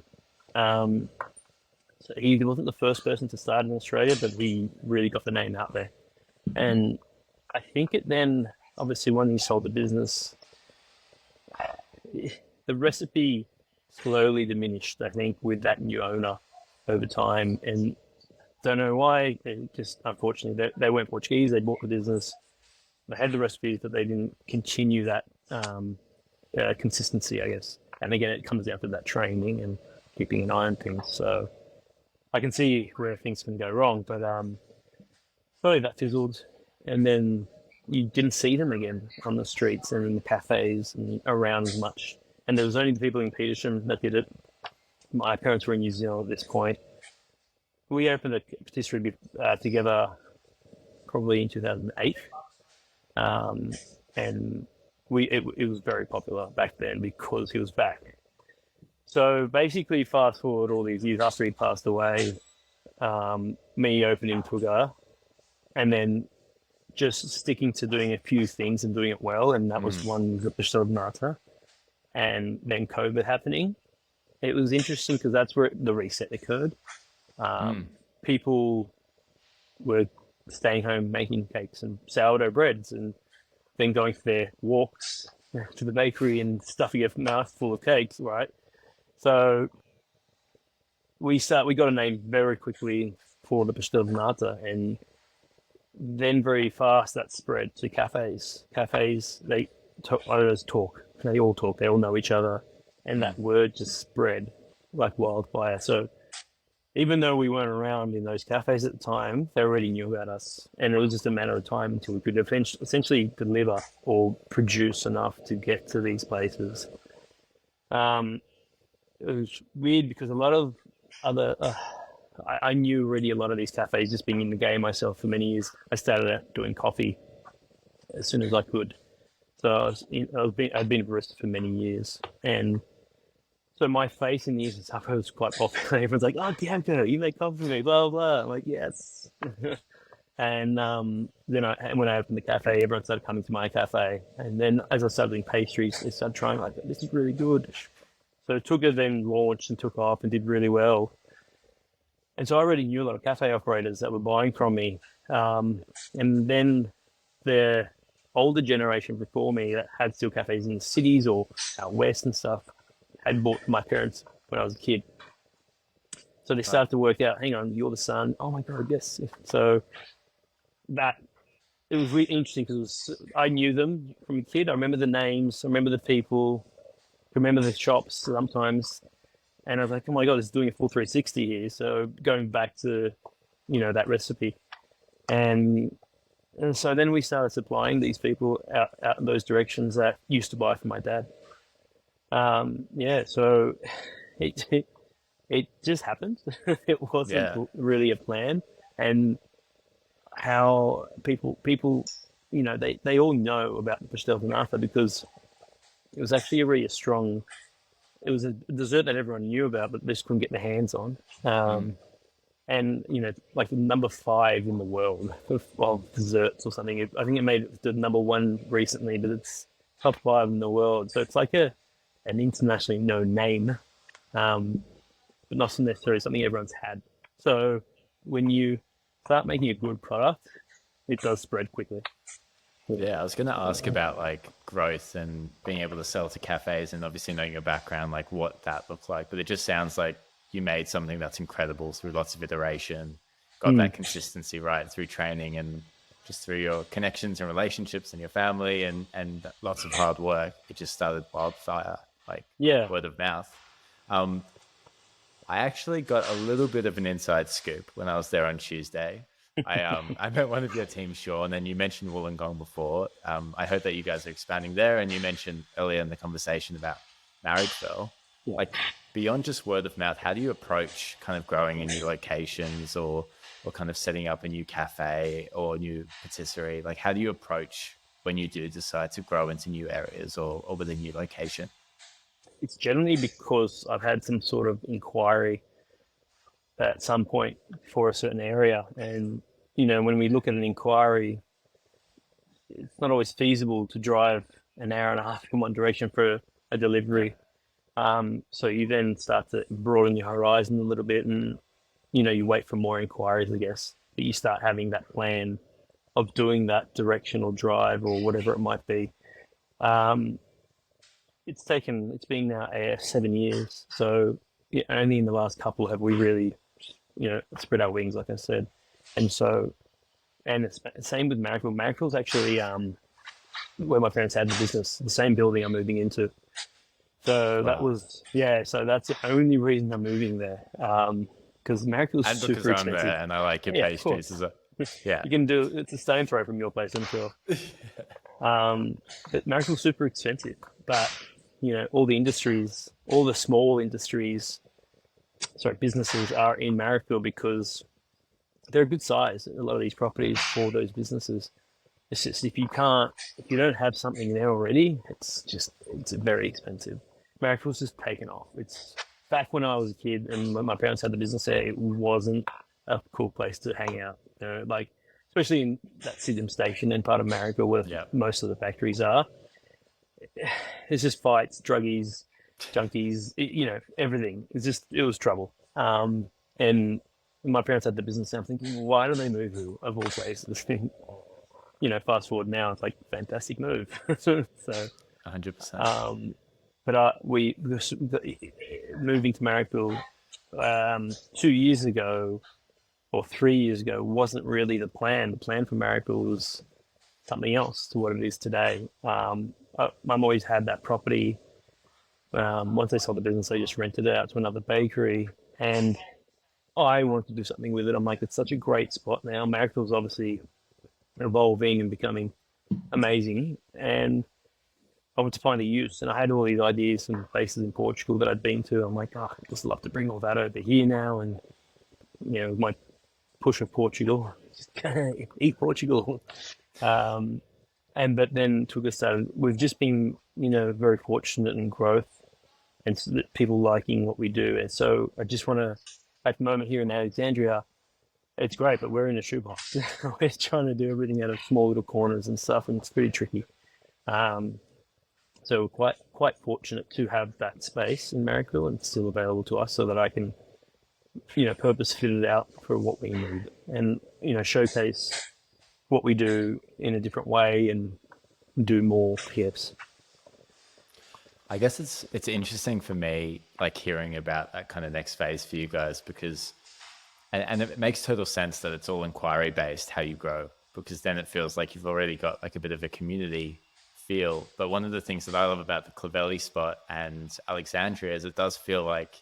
So he wasn't the first person to start in Australia, but he really got the name out there. And I think it then, obviously, when he sold the business, the recipe slowly diminished, I think, with that new owner over time. And don't know why. Just unfortunately, they weren't Portuguese. They bought the business. They had the recipes, but they didn't continue that consistency, I guess. And again, it comes down to that training and keeping an eye on things. So I can see where things can go wrong, but slowly that fizzled. And then you didn't see them again on the streets and in the cafes and around as much. And there was only the people in Petersham that did it. My parents were in New Zealand at this point. We opened a patisserie together probably in 2008. And it was very popular back then because he was back. So basically, fast forward all these years after he passed away, me opening Tuga, and then just sticking to doing a few things and doing it well, and that was one, the pastel de nata, and then COVID happening. It was interesting because that's where the reset occurred. People were staying home making cakes and sourdough breads, and then going for their walks to the bakery and stuffing your mouth full of cakes, right? So we got a name very quickly for the pastel de nata, and then very fast that spread to cafes. Cafes, they owners talk. They all talk. They all know each other, and that word just spread like wildfire. So even though we weren't around in those cafes at the time, they already knew about us, and it was just a matter of time until we could essentially deliver or produce enough to get to these places. Um, it was weird because a lot of other I knew already a lot of these cafes just being in the game myself for many years. I started out doing coffee as soon as I could. So I'd been a barista for many years. And so my face in the years and stuff was quite popular. Everyone's like, oh, Diogo, you make coffee for me, blah, blah. I'm like, yes. And when I opened the cafe, everyone started coming to my cafe. And then as I started doing pastries, they started trying, like, this is really good. So Tuga then launched and took off and did really well. And so I already knew a lot of cafe operators that were buying from me. And then the older generation before me that had still cafes in the cities or out west and stuff had bought from my parents when I was a kid. So they started to work out, hang on, you're the son. Oh my God, yes. So that, it was really interesting because I knew them from a kid. I remember the names, I remember the people, I remember the shops sometimes. And I was like, oh my God, it's doing a full 360 here. So going back to, that recipe. And so then we started supplying these people out in those directions that used to buy from my dad. So it just happened. It wasn't really a plan. And how people, they all know about the pastel de nata because it was actually it was a dessert that everyone knew about, but they just couldn't get their hands on. And, like number 5 in the world of desserts or something. I think it made it the number 1 recently, but it's top 5 in the world. So it's like an internationally known name, but not necessarily something everyone's had. So when you start making a good product, it does spread quickly. Yeah, I was going to ask about like growth and being able to sell to cafes and obviously knowing your background, like what that looked like. But it just sounds like you made something that's incredible through lots of iteration, got that consistency right through training and just through your connections and relationships and your family and lots of hard work. It just started wildfire, like word of mouth. I actually got a little bit of an inside scoop when I was there on Tuesday. I met one of your team, Sean, and you mentioned Wollongong before. I heard that you guys are expanding there, and you mentioned earlier in the conversation about Marriageville. Yeah. Like beyond just word of mouth, how do you approach kind of growing in new locations or kind of setting up a new cafe or new patisserie? Like how do you approach when you do decide to grow into new areas or with a new location? It's generally because I've had some sort of inquiry at some point for a certain area. And, when we look at an inquiry, it's not always feasible to drive an hour and a half in one direction for a delivery. So you then start to broaden your horizon a little bit and, you wait for more inquiries, I guess. But you start having that plan of doing that directional drive or whatever it might be. It's been now 7 years. So only in the last couple have we really, spread our wings, like I said. And so, and it's the same with Marrickville. Marrickville's actually where my parents had the business, the same building I'm moving into. So that was, so that's the only reason I'm moving there. Because Marrickville's and super because I'm expensive. there and I like your pastries. You can it's a stone throw from your place, I'm sure. But Marrickville's super expensive. But, all the small businesses are in Marrickville because they're a good size, a lot of these properties for those businesses. It's just if you don't have something there already, it's very expensive. Marrickville's just taken off. It's back when I was a kid and when my parents had the business there, it wasn't a cool place to hang out. Like especially in that Sydenham station and part of Marrickville where most of the factories are. It's just fights, druggies, junkies, everything. It was trouble. And my parents had the business and I'm thinking, why do they move here of all places? Fast forward now, it's like a fantastic move. So 100%. But moving to Marrickville 2 years ago or 3 years ago wasn't really the plan. The plan for Marrickville was something else to what it is today. Mum always had that property. Once they sold the business, they just rented it out to another bakery, and I wanted to do something with it. I'm like, it's such a great spot now. Marrickville's obviously evolving and becoming amazing, and I wanted to find a use. And I had all these ideas from places in Portugal that I'd been to. I'm like, oh, I'd just love to bring all that over here now, and my push of Portugal, just eat Portugal. Um, but then Tuga started. We've just been, very fortunate in growth and people liking what we do. And so I just want to, at the moment here in Alexandria, it's great, but we're in a shoebox. We're trying to do everything out of small little corners and stuff, and it's pretty tricky. Um, so quite fortunate to have that space in Marrickville and still available to us, so that I can, purpose fit it out for what we need, and showcase what we do in a different way and do more PFs. I guess it's interesting for me, like hearing about that kind of next phase for you guys, because and it makes total sense that it's all inquiry based how you grow, because then it feels like you've already got like a bit of a community feel. But one of the things that I love about the Clavelli spot and Alexandria is it does feel like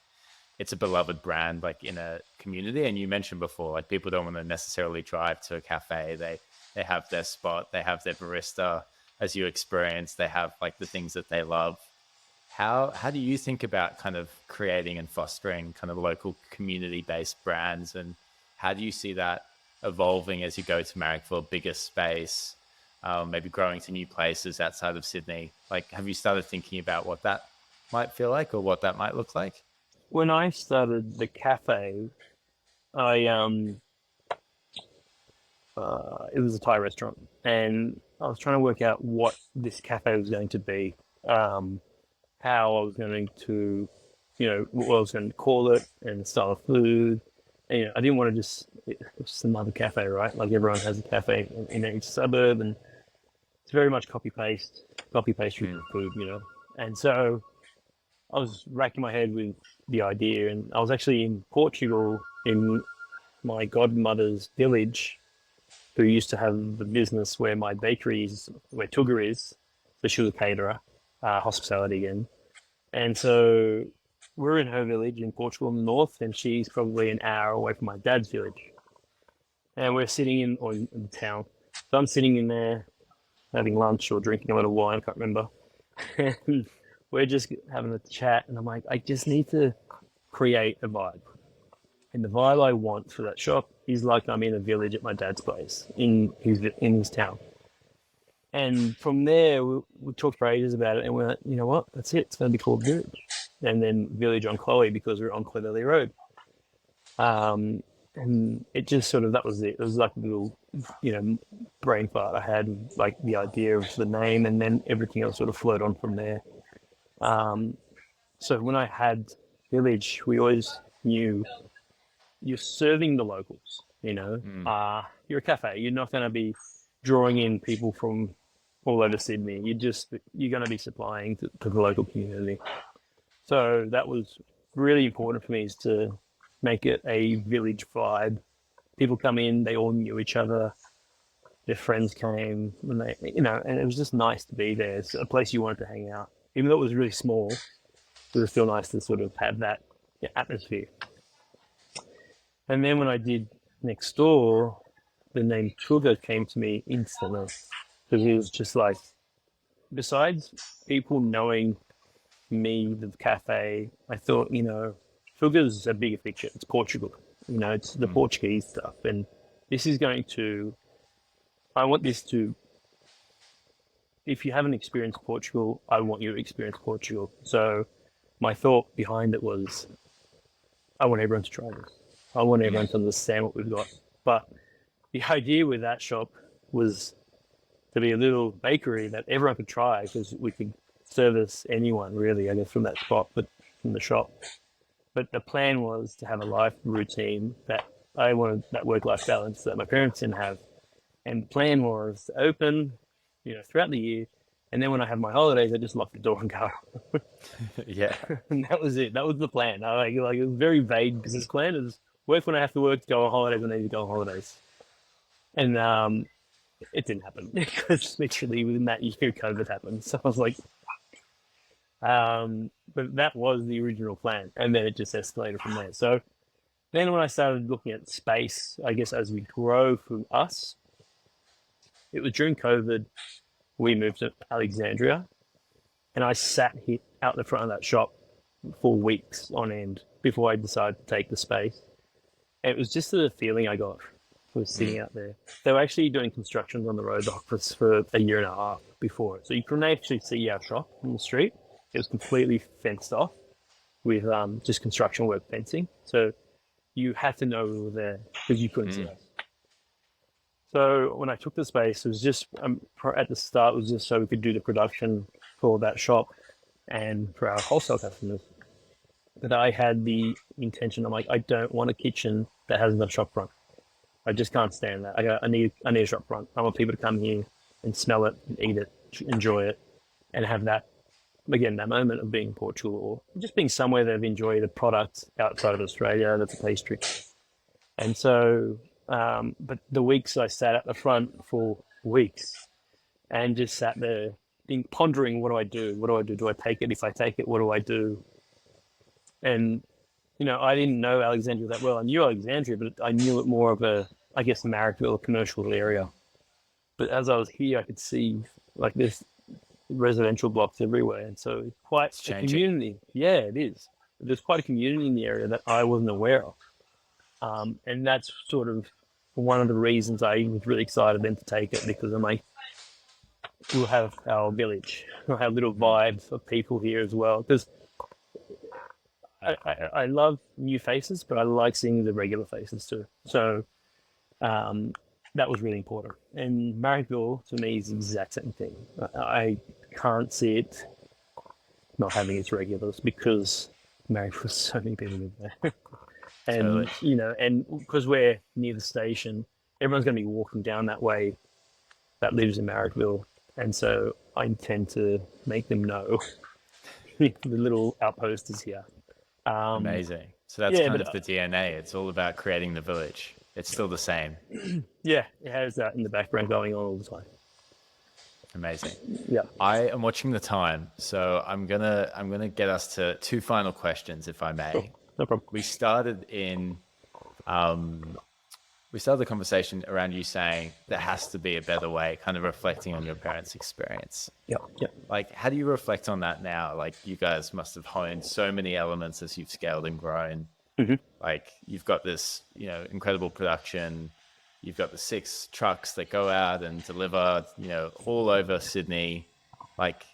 it's a beloved brand, like in a community. And you mentioned before, like people don't want to necessarily drive to a cafe. They have their spot, they have their barista, as you experience, they have like the things that they love. How do you think about kind of creating and fostering kind of local community based brands, and how do you see that evolving as you go to Marrickville, bigger space, maybe growing to new places outside of Sydney? Like, have you started thinking about what that might feel like or what that might look like? When I started the cafe, I it was a Thai restaurant, and I was trying to work out what this cafe was going to be, how I was going to, what I was going to call it, and the style of food. And, I didn't want to it's just another cafe, right? Like everyone has a cafe in each suburb, and it's very much copy paste food. And so I was racking my head with the idea, and I was actually in Portugal in my godmother's village, who used to have the business where my bakery is, where Tuga is, the sugar caterer, hospitality again. And so we're in her village in Portugal in the north, and she's probably an hour away from my dad's village. And we're sitting in the town. So I'm sitting in there having lunch or drinking a little wine, I can't remember. And we're just having a chat, and I'm like, I just need to create a vibe. And the vibe I want for that shop is like I'm in a village at my dad's place in his town. And from there, we talked for ages about it, and we're like, you know what? That's it. It's going to be called Village, and then Village on Chloe, because we're on Clovelly Road. And it just sort of, that was it. It was like a little, brain fart I had, like the idea of the name, and then everything else sort of flowed on from there. So when I had Village, we always knew you're serving the locals. You're a cafe. You're not going to be drawing in people from all over Sydney. You're going to be supplying to the local community. So that was really important for me, is to make it a village vibe. People come in, they all knew each other. Their friends came, and and it was just nice to be there. It's a place you wanted to hang out, even though it was really small. It was still nice to sort of have that atmosphere. And then when I did next door, the name Tuga came to me instantly, because it was just like, besides people knowing me, the cafe, I thought, Tuga's a bigger picture. It's Portugal, it's the Portuguese stuff. And this is I want this to, if you haven't experienced Portugal, I want you to experience Portugal. So my thought behind it was, I want everyone to try this. I want everyone to understand what we've got. But the idea with that shop was to be a little bakery that everyone could try, because we could service anyone really, I guess, from that spot, but from the shop. But the plan was to have a life routine that I wanted, that work-life balance that my parents didn't have. And the plan was to open, throughout the year. And then when I have my holidays, I just lock the door and go. Yeah. And that was it. That was the plan. It was a very vague business plan. It was work when I have to work, go on holidays when I need to go on holidays. And it didn't happen because literally within that year, COVID happened. So I was like, but that was the original plan, and then it just escalated from there. So then when I started looking at space, I guess as we grow from us, it was during COVID, we moved to Alexandria, and I sat here out the front of that shop for weeks on end before I decided to take the space. And it was just the feeling I got was sitting out there. They were actually doing constructions on the road for a year and a half before it. So you couldn't actually see our shop in the street. It was completely fenced off with just construction work fencing. So you had to know we were there because you couldn't see us. So when I took the space, it was just at the start, it was just so we could do the production for that shop and for our wholesale customers. But I had the intention, I'm like, I don't want a kitchen that has no shop front. I just can't stand that. I need a shop front. I want people to come here and smell it and eat it, enjoy it, and have that, again, that moment of being in Portugal or just being somewhere they've enjoyed a product outside of Australia that's a pastry. And so, but the weeks I sat at the front for weeks and just sat there pondering, what do I do? What do I do? Do I take it? If I take it, what do I do? And, I didn't know Alexandria that well. I knew Alexandria, but I knew it more of a, I guess, Marrickville commercial area. But as I was here, I could see like this residential blocks everywhere. And so it's quite a community. Yeah, it is. There's quite a community in the area that I wasn't aware of. And that's sort of one of the reasons I was really excited then to take it, because I'm like, we'll have our village, we'll have little vibes of people here as well. Because I love new faces, but I like seeing the regular faces too. So that was really important. And Marrickville, to me, is the exact same thing. I can't see it not having its regulars because Marrickville, so many people live there. And, Totally. And because we're near the station, everyone's going to be walking down that way that lives in Marrickville. And so I intend to make them know the little outpost is here. Amazing. So that's Yeah, kind but of the DNA. It's all about creating the village. It's still the same. yeah, it has that in the background going on all the time. Amazing. Yeah. I am watching the time, so I'm gonna get us to two final questions, if I Sure. may. No problem. We started the conversation around you saying there has to be a better way, kind of reflecting on your parents' experience. Yeah. Yeah. Like, how do you reflect on that now? Like, you guys must have honed so many elements as you've scaled and grown. Mm-hmm. Like, you've got this, incredible production. You've got the 6 trucks that go out and deliver, all over Sydney. Like,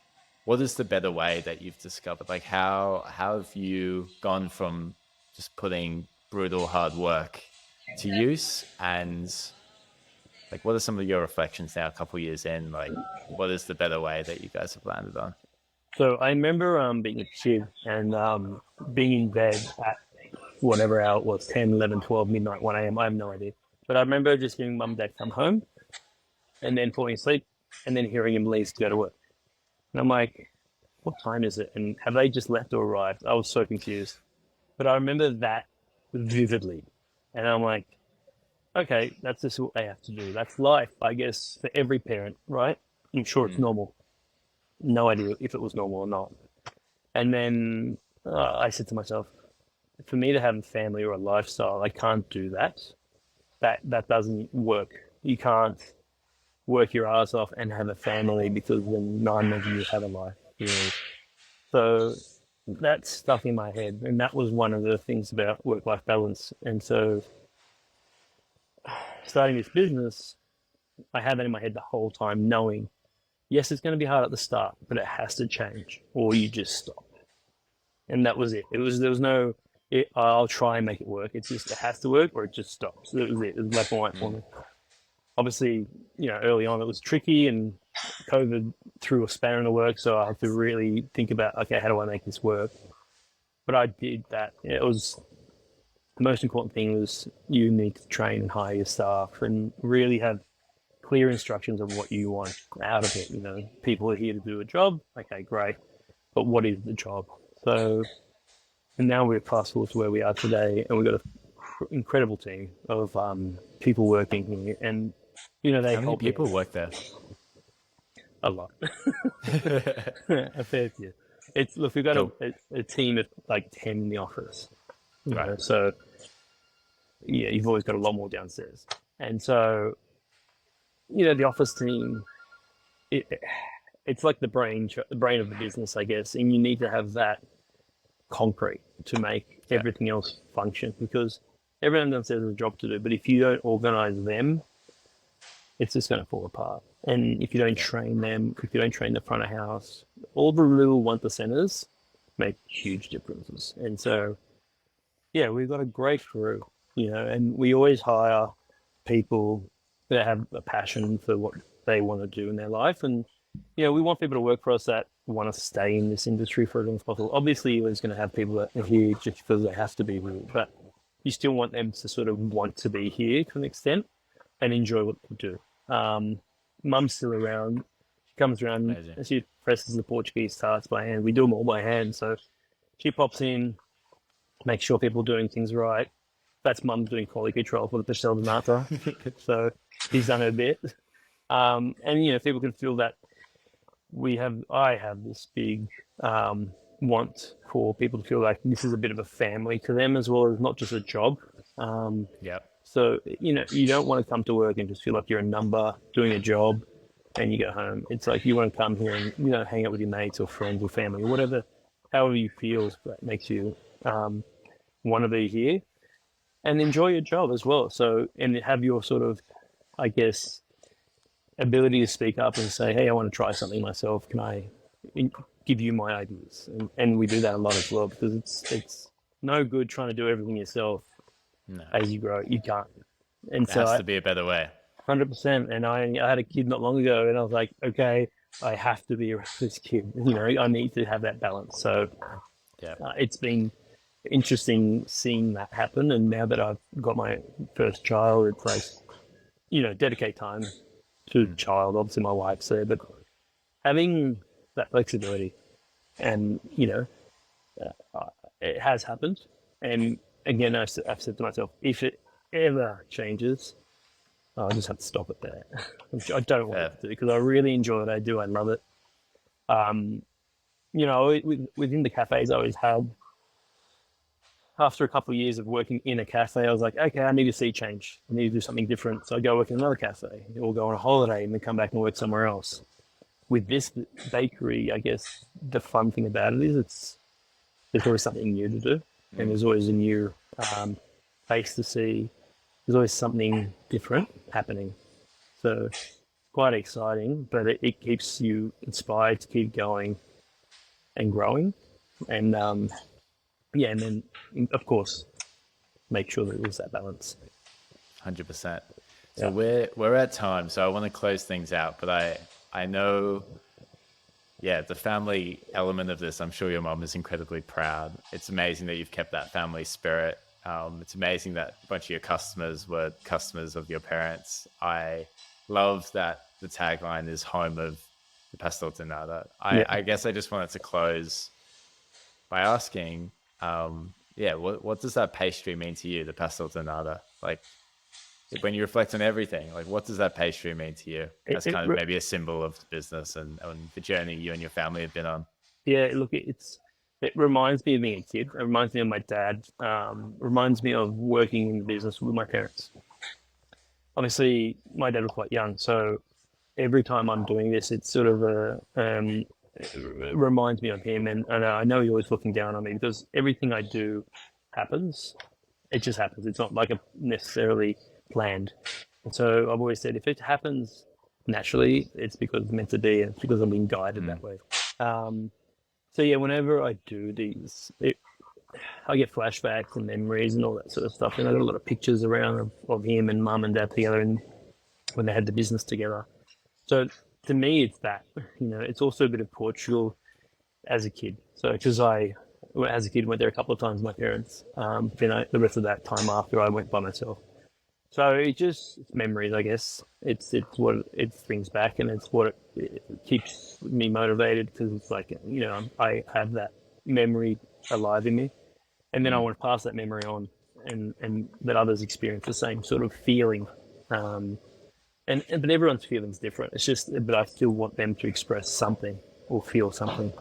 what is the better way that you've discovered? Like, how have you gone from just putting brutal hard work to use, and like, what are some of your reflections now, a couple of years in? Like, what is the better way that you guys have landed on? So I remember being a kid and being in bed at whatever hour it was, 10, 11, 12, midnight, 1 a.m. I have no idea. But I remember just hearing mum and dad come home and then falling asleep and then hearing him leave to go to work. And I'm like, what time is it? And have they just left or arrived? I was so confused. But I remember that vividly. And I'm like, okay, that's just what they have to do. That's life, I guess, for every parent, right? I'm sure it's normal. No idea if it was normal or not. And then I said to myself, for me to have a family or a lifestyle, I can't do that. That doesn't work. You can't work your ass off and have a family because then none of you have a life. So that stuck in my head, and that was one of the things about work-life balance. And so starting this business, I had that in my head the whole time, knowing, yes, it's going to be hard at the start, but it has to change or you just stop. And that was it. There was no, I'll try and make it work. It's just, it has to work or it just stops. That was it. It was black and white for me. Obviously, early on it was tricky and COVID threw a spanner in the works. So I had to really think about, okay, how do I make this work? But I did that. It was, the most important thing was you need to train and hire your staff and really have clear instructions of what you want out of it. People are here to do a job. Okay, great. But what is the job? So, and now we're fast forward to where we are today, and we've got an incredible team of people working here. And They How many help me people work there? a lot. A fair few. Look, we've got Cool. a team of like 10 in the office, Right. so yeah, you've always got a lot more downstairs. And so, the office team, it, it's like the brain of the business, I guess, and you need to have that concrete to make Yeah. everything else function because everyone downstairs has a job to do, but if you don't organize them, it's just going to fall apart. And if you don't Yeah. train them, if you don't train the front of house, all the little 1%ers make huge differences. And so, yeah, we've got a great crew, and we always hire people that have a passion for what they want to do in their life. And, we want people to work for us that want to stay in this industry for as long as possible. Obviously, there's going to have people that are here just because they have to be here, but you still want them to sort of want to be here to an extent and enjoy what they do. Mum's still around. She comes around Amazing. and she presses the Portuguese tarts by hand. We do them all by hand. So she pops in, makes sure people are doing things right. That's Mum doing quality control for the pastel de nata. So she's done her bit. And, people can feel that I have this big want for people to feel like this is a bit of a family to them as well as not just a job. Yeah. So, you don't want to come to work and just feel like you're a number doing a job and you go home. It's like you want to come here and, hang out with your mates or friends or family or whatever, however you feel that makes you want to be here and enjoy your job as well. So, and have your sort of, I guess, ability to speak up and say, hey, I want to try something myself. Can I give you my ideas? And we do that a lot as well because it's no good trying to do everything yourself. No. As you grow, you can't. And There has to be a better way. 100%. And I had a kid not long ago, and I was like, okay, I have to be around this kid. I need to have that balance. So Yeah. it's been interesting seeing that happen. And now that I've got my first child, it's like, dedicate time to the child. Obviously, my wife's there, but having that flexibility, and it has happened. And again, I've said to myself, if it ever changes, I'll just have to stop it there, which I don't want to do because I really enjoy what I do. I love it. Within the cafes, I always had. After a couple of years of working in a cafe, I was like, okay, I need to see change. I need to do something different. So I go work in another cafe or go on a holiday and then come back and work somewhere else. With this bakery, I guess the fun thing about it is there's always something new to do and there's always a new face to see. There's always something different happening. So quite exciting, but it keeps you inspired to keep going and growing. And and then, of course, make sure that there's that balance. 100%. So we're at time, so I want to close things out, but I know, the family element of this, I'm sure your mom is incredibly proud. It's amazing that you've kept that family spirit. It's amazing that a bunch of your customers were customers of your parents. I love that the tagline is home of the pastel de nata. I guess I just wanted to close by asking, what does that pastry mean to you, the pastel de nata? Like, when you reflect on everything, like, what does that pastry mean to you? That's kind of maybe a symbol of business and the journey you and your family have been on. Yeah, look, it reminds me of being a kid. It reminds me of my dad. Reminds me of working in the business with my parents. Obviously, my dad was quite young, so every time I'm doing this, it's sort of it reminds me of him. And I know he's always looking down on me because everything I do happens. It just happens. It's not like a necessarily planned. And so I've always said, if it happens naturally, it's because it's meant to be, and it's because I'm being guided that way. So yeah, whenever I do these, I get flashbacks and memories and all that sort of stuff. And I got a lot of pictures around of him and mum and dad together, and when they had the business together. So to me, it's that. It's also a bit of Portugal as a kid. So because as a kid, went there a couple of times with my parents. Then the rest of that time after, I went by myself. So it's memories, I guess. It's what it brings back, and it's what it keeps me motivated because it's like, I have that memory alive in me, and then I want to pass that memory on, and let others experience the same sort of feeling. but everyone's feeling's different. It's just, but I still want them to express something or feel something.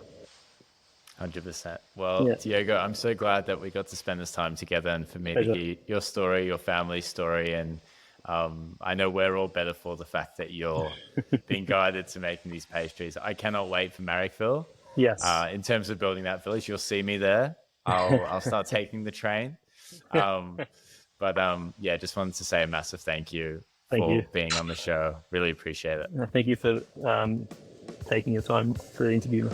100%. Well, Yeah, Diogo, I'm so glad that we got to spend this time together and for me to pleasure. hear your story, your family story. And I know we're all better for the fact that you're being guided to making these pastries. I cannot wait for Marrickville. Yes. In terms of building that village, you'll see me there. I'll start taking the train. Um, yeah, just wanted to say a massive thank you Thank for you. being on the show. Really appreciate it. Thank you for taking your time for the interview.